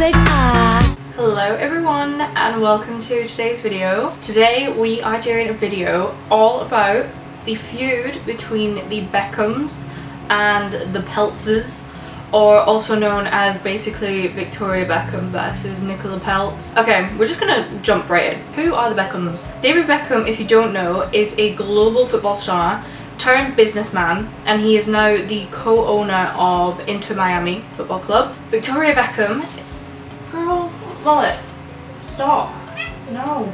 music. Hello everyone and welcome to today's video. Today we are doing a video all about the feud between the Beckhams and the Peltzes, or also known as basically Victoria Beckham versus Nicola Peltz. Okay, we're just gonna jump right in. Who are the Beckhams? David Beckham, if you don't know, is a global football star turned businessman, and he is now the co-owner of Inter Miami Football Club. Victoria Beckham, girl, mullet, stop, no.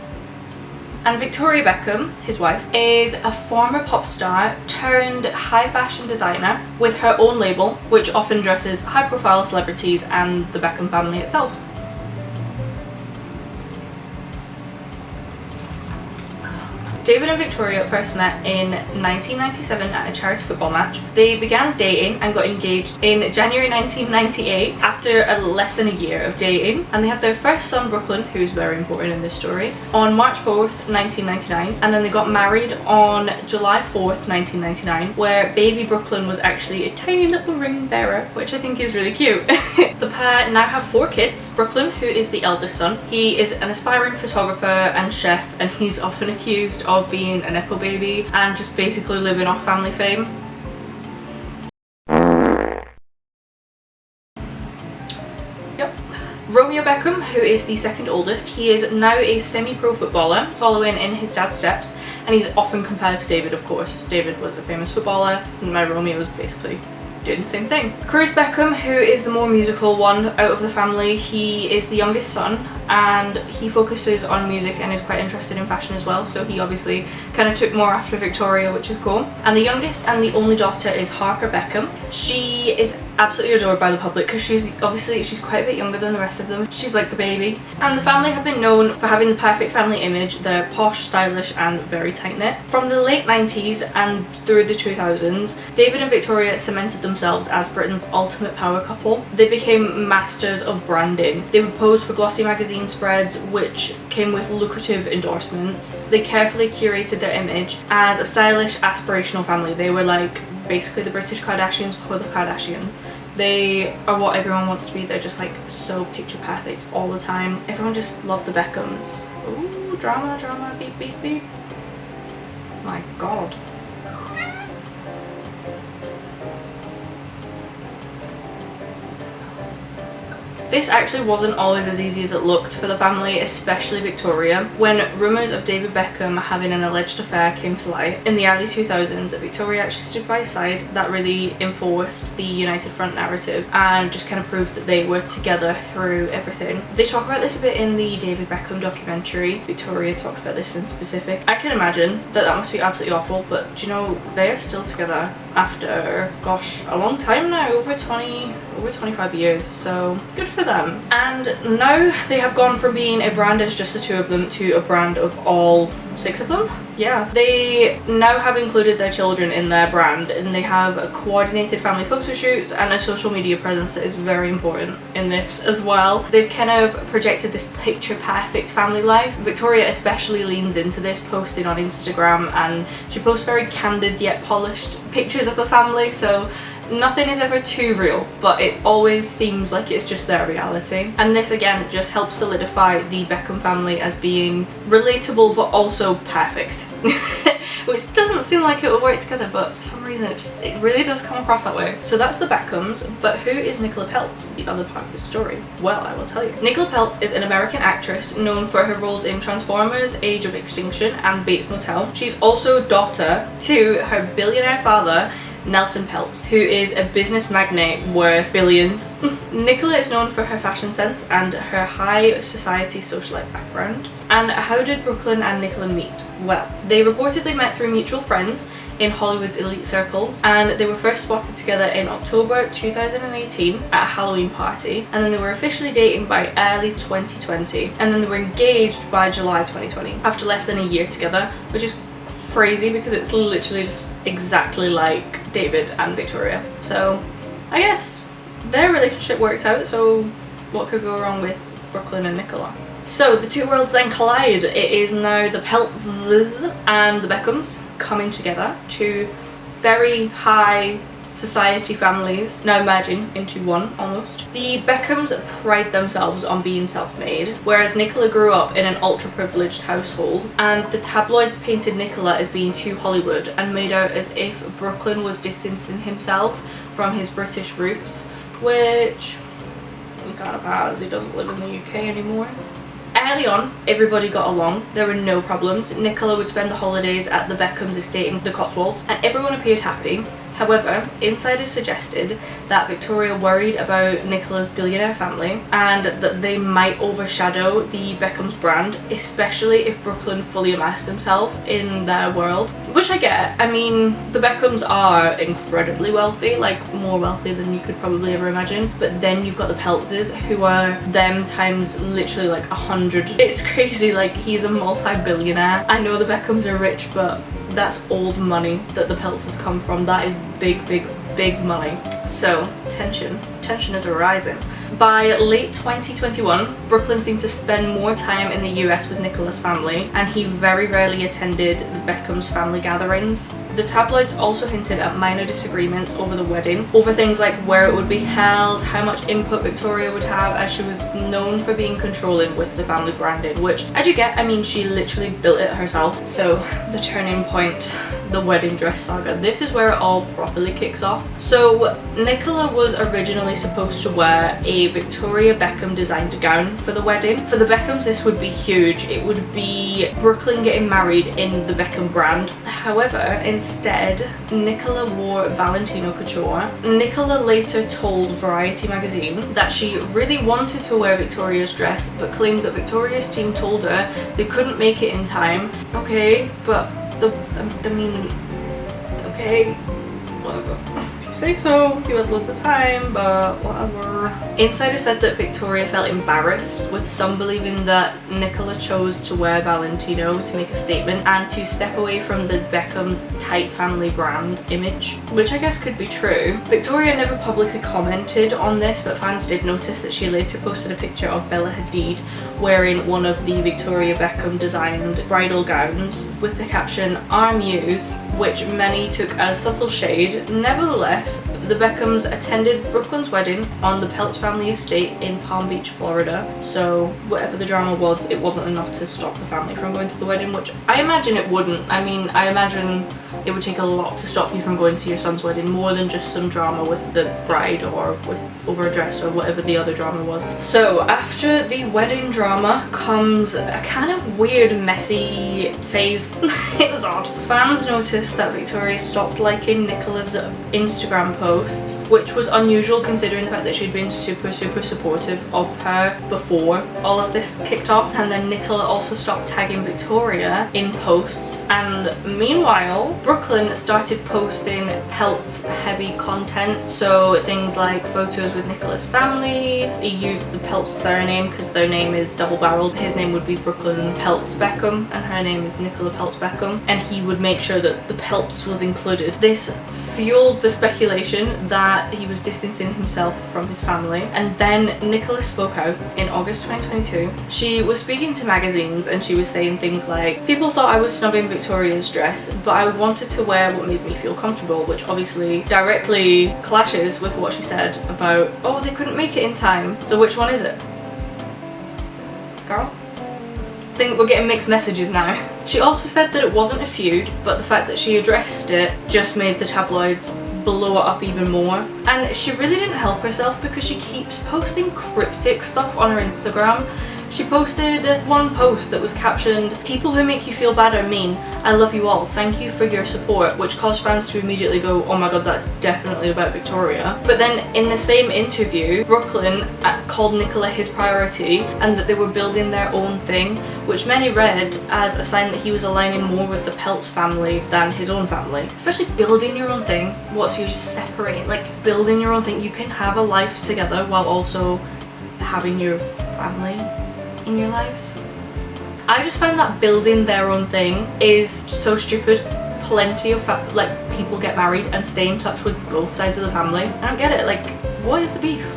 And Victoria Beckham, his wife, is a former pop star turned high fashion designer with her own label, which often dresses high profile celebrities and the Beckham family itself. David and Victoria first met in 1997 at a charity football match. They began dating and got engaged in January 1998 after less than a year of dating, and they had their first son Brooklyn, who is very important in this story, on March 4th, 1999, and then they got married on July 4th, 1999, where baby Brooklyn was actually a tiny little ring bearer, which I think is really cute. The pair now have 4 kids. Brooklyn, who is the eldest son, he is an aspiring photographer and chef, and he's often accused of being a nepo baby and just basically living off family fame. Yep. Romeo Beckham, who is the second oldest, he is now a semi-pro footballer, following in his dad's steps, and he's often compared to David, of course. David was a famous footballer, and my Romeo was basically doing the same thing. Cruz Beckham, who is the more musical one out of the family, he is the youngest son and he focuses on music and is quite interested in fashion as well, so he obviously kind of took more after Victoria, which is cool. And the youngest and the only daughter is Harper Beckham. She is absolutely adored by the public because she's quite a bit younger than the rest of them. She's like the baby. And the family have been known for having the perfect family image. They're posh, stylish and very tight-knit. From the late 90s and through the 2000s, David and Victoria cemented themselves as Britain's ultimate power couple. They became masters of branding. They would pose for glossy magazine spreads, which came with lucrative endorsements. They carefully curated their image as a stylish, aspirational family. They were like basically the British Kardashians before the Kardashians. They are what everyone wants to be. They're just like so picture perfect all the time. Everyone just loved the Beckhams. Ooh, drama, drama, beep, beep, beep. My god. This actually wasn't always as easy as it looked for the family, especially Victoria. When rumours of David Beckham having an alleged affair came to light in the early 2000s, Victoria actually stood by his side. That really enforced the United Front narrative and just kind of proved that they were together through everything. They talk about this a bit in the David Beckham documentary. Victoria talks about this in specific. I can imagine that must be absolutely awful, but do you know, they are still together after, gosh, a long time now, over 25 years, so good for them. And now they have gone from being a brand as just the two of them to a brand of all 6 of them. Yeah, they now have included their children in their brand, and they have a coordinated family photo shoots and a social media presence that is very important in this as well. They've kind of projected this picture perfect family life. Victoria especially leans into this, posting on Instagram, and she posts very candid yet polished pictures of the family, so nothing is ever too real, but it always seems like it's just their reality. And this again just helps solidify the Beckham family as being relatable but also perfect. Which doesn't seem like it will work together, but for some reason it really does come across that way. So that's the Beckhams, but who is Nicola Peltz, the other part of the story? Well, I will tell you. Nicola Peltz is an American actress known for her roles in Transformers, Age of Extinction and Bates Motel. She's also daughter to her billionaire father, Nelson Peltz, who is a business magnate worth billions. Nicola is known for her fashion sense and her high society socialite background. And how did Brooklyn and Nicola meet? Well, they reportedly met through mutual friends in Hollywood's elite circles, and they were first spotted together in October 2018 at a Halloween party, and then they were officially dating by early 2020, and then they were engaged by July 2020 after less than a year together, which is crazy because it's literally just exactly like David and Victoria. So I guess their relationship worked out, so what could go wrong with Brooklyn and Nicola? So the two worlds then collide. It is now the Peltzes and the Beckhams coming together, two very high society families now merging into one almost. The Beckhams pride themselves on being self-made, whereas Nicola grew up in an ultra-privileged household, and the tabloids painted Nicola as being too Hollywood and made out as if Brooklyn was distancing himself from his British roots, which he kind of has. He doesn't live in the UK anymore. Early on, everybody got along. There were no problems. Nicola would spend the holidays at the Beckhams' estate in the Cotswolds, and everyone appeared happy. However, insiders suggested that Victoria worried about Nicola's billionaire family and that they might overshadow the Beckham's brand, especially if Brooklyn fully immersed himself in their world. Which I get. I mean, the Beckhams are incredibly wealthy, like more wealthy than you could probably ever imagine. But then you've got the Peltzes, who are them times literally like 100. It's crazy, like he's a multi-billionaire. I know the Beckhams are rich, but that's old money that the Peltzes come from. That is big money. So tension is arising. By late 2021, Brooklyn seemed to spend more time in the US with Nicola's family, and he very rarely attended the Beckham's family gatherings. The tabloids also hinted at minor disagreements over the wedding, over things like where it would be held, how much input Victoria would have, as she was known for being controlling with the family branding, which I do get. I mean, she literally built it herself. So the turning point, the wedding dress saga. This is where it all properly kicks off. So Nicola was originally supposed to wear a Victoria Beckham designed gown for the wedding. For the Beckhams, this would be huge. It would be Brooklyn getting married in the Beckham brand. However, instead, Nicola wore Valentino couture. Nicola later told Variety magazine that she really wanted to wear Victoria's dress, but claimed that Victoria's team told her they couldn't make it in time. Okay, but okay, whatever. If you say so, you had loads of time, but whatever. Insiders said that Victoria felt embarrassed, with some believing that Nicola chose to wear Valentino to make a statement and to step away from the Beckham's tight family brand image, which I guess could be true. Victoria never publicly commented on this, but fans did notice that she later posted a picture of Bella Hadid wearing one of the Victoria Beckham designed bridal gowns with the caption "Our Muse," which many took as subtle shade. Nevertheless, the Beckhams attended Brooklyn's wedding on the Peltz family estate in Palm Beach, Florida. So whatever the drama was, it wasn't enough to stop the family from going to the wedding, which I imagine it wouldn't. I mean, I imagine it would take a lot to stop you from going to your son's wedding, more than just some drama with the bride or with over a dress or whatever the other drama was. So after the wedding drama comes a kind of weird, messy phase. It was odd. Fans noticed that Victoria stopped liking Nicola's Instagram posts, which was unusual considering the fact that she'd been super supportive of her before all of this kicked off. And then Nicola also stopped tagging Victoria in posts, and meanwhile Brooklyn started posting Peltz heavy content, so things like photos with Nicola's family. He used the Peltz surname because their name is double-barreled. His name would be Brooklyn Peltz Beckham and her name is Nicola Peltz Beckham, and he would make sure that the Peltz was included. This fueled the speculation that he was distancing himself from his family. And then Nicola spoke out in August 2022. She was speaking to magazines and she was saying things like, "People thought I was snubbing Victoria's dress, but I wanted to wear what made me feel comfortable," which obviously directly clashes with what she said about, oh, they couldn't make it in time. So which one is it, girl? I think we're getting mixed messages now. She also said that it wasn't a feud, but the fact that she addressed it just made the tabloids blow it up even more. And she really didn't help herself because she keeps posting cryptic stuff on her Instagram. She posted one post that was captioned, "People who make you feel bad are mean. I love you all. Thank you for your support," which caused fans to immediately go, oh my god, that's definitely about Victoria. But then in the same interview, Brooklyn called Nicola his priority and that they were building their own thing, which many read as a sign that he was aligning more with the Peltz family than his own family. Especially building your own thing. What's you just separating? Like, building your own thing. You can have a life together while also having your family in your lives. I just find that building their own thing is so stupid. Plenty of people get married and stay in touch with both sides of the family. I don't get it. Like, what is the beef?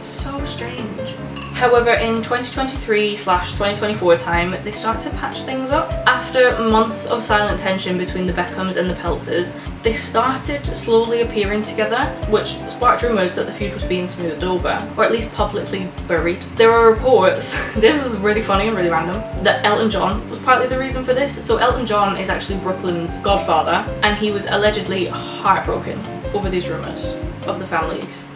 So strange. However, in 2023/2024 time, they start to patch things up. After months of silent tension between the Beckhams and the Peltzes, they started slowly appearing together, which sparked rumours that the feud was being smoothed over, or at least publicly buried. There are reports, this is really funny and really random, that Elton John was partly the reason for this. So Elton John is actually Brooklyn's godfather, and he was allegedly heartbroken over these rumours of the families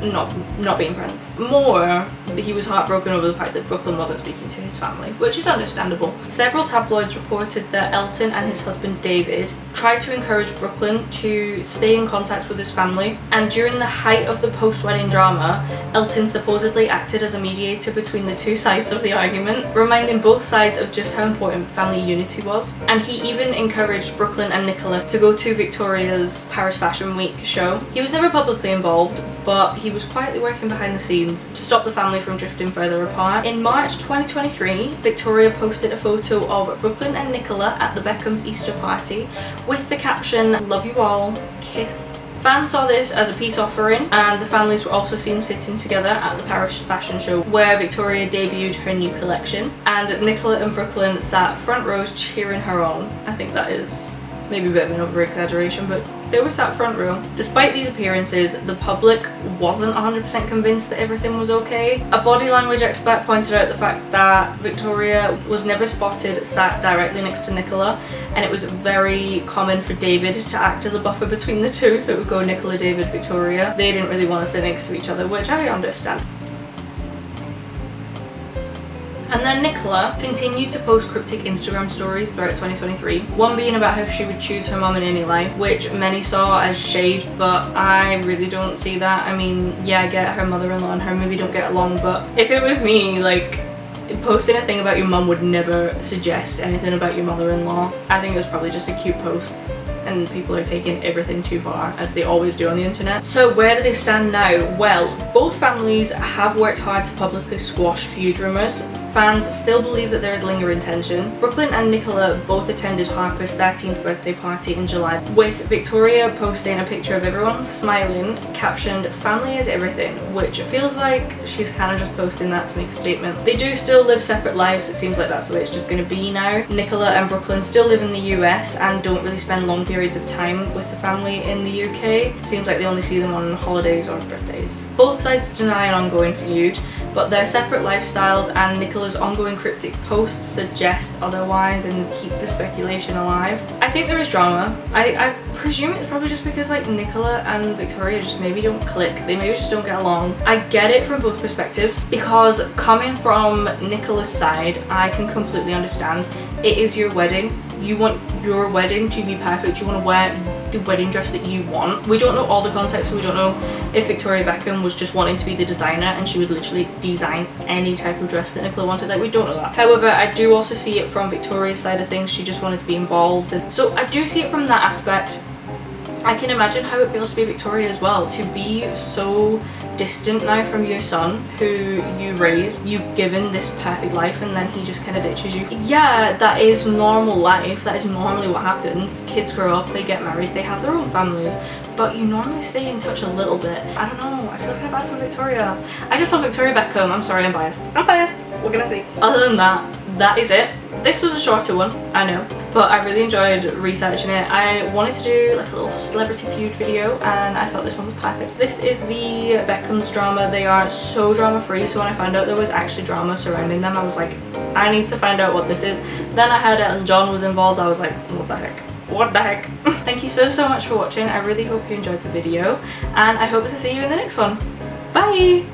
not being friends. More, he was heartbroken over the fact that Brooklyn wasn't speaking to his family, which is understandable. Several tabloids reported that Elton and his husband David tried to encourage Brooklyn to stay in contact with his family, and during the height of the post-wedding drama, Elton supposedly acted as a mediator between the two sides of the argument, reminding both sides of just how important family unity was. And he even encouraged Brooklyn and Nicola to go to Victoria's Paris Fashion Week show. He was never publicly involved, but he was quietly working behind the scenes to stop the family from drifting further apart. In March 2023, Victoria posted a photo of Brooklyn and Nicola at the Beckham's Easter party with the caption, "Love you all, kiss." Fans saw this as a peace offering, and the families were also seen sitting together at the Paris fashion show where Victoria debuted her new collection, and Nicola and Brooklyn sat front rows cheering her on. I think that is maybe a bit of an over-exaggeration, but they were sat front row. Despite these appearances, the public wasn't 100% convinced that everything was okay. A body language expert pointed out the fact that Victoria was never spotted sat directly next to Nicola, and it was very common for David to act as a buffer between the two, so it would go Nicola, David, Victoria. They didn't really want to sit next to each other, which I understand. And then Nicola continued to post cryptic Instagram stories throughout 2023, one being about how she would choose her mum in any life, which many saw as shade, but I really don't see that. I mean, yeah, I get her mother-in-law and her maybe don't get along, but if it was me, like, posting a thing about your mum would never suggest anything about your mother-in-law. I think it was probably just a cute post, and people are taking everything too far, as they always do on the internet. So where do they stand now? Well, both families have worked hard to publicly squash feud rumours. Fans still believe that there is lingering tension. Brooklyn and Nicola both attended Harper's 13th birthday party in July, with Victoria posting a picture of everyone smiling, captioned "Family is everything," which feels like she's kind of just posting that to make a statement. They do still live separate lives, it seems like that's the way it's just going to be now. Nicola and Brooklyn still live in the US and don't really spend long periods of time with the family in the UK. Seems like they only see them on holidays or birthdays. Both sides deny an ongoing feud, but their separate lifestyles and Nicola's ongoing cryptic posts suggest otherwise and keep the speculation alive. I think there is drama. I presume it's probably just because like Nicola and Victoria just maybe don't click. They maybe just don't get along. I get it from both perspectives, because coming from Nicola's side, I can completely understand. It is your wedding. You want your wedding to be perfect. You want to wear the wedding dress that you want. We don't know all the context, so we don't know if Victoria Beckham was just wanting to be the designer and she would literally design any type of dress that Nicola wanted. Like, we don't know that. However, I do also see it from Victoria's side of things. She just wanted to be involved, and so I do see it from that aspect. I can imagine how it feels to be Victoria as well, to be so distant now from your son who you raised, you've given this perfect life, and then he just kind of ditches you. Yeah, that is normal life, that is normally what happens. Kids grow up, they get married, they have their own families, but you normally stay in touch a little bit. I don't know, I feel kind of bad for Victoria. I just love Victoria Beckham. I'm sorry, I'm biased. I'm biased, what can I say? Other than that, that is it. This was a shorter one, I know, but I really enjoyed researching it. I wanted to do like a little celebrity feud video, and I thought this one was perfect. This is the Beckham's drama. They are so drama free, so when I found out there was actually drama surrounding them, I was like, I need to find out what this is. Then I heard Elton John was involved. I was like, what the heck? What the heck? Thank you so much for watching. I really hope you enjoyed the video, and I hope to see you in the next one. Bye!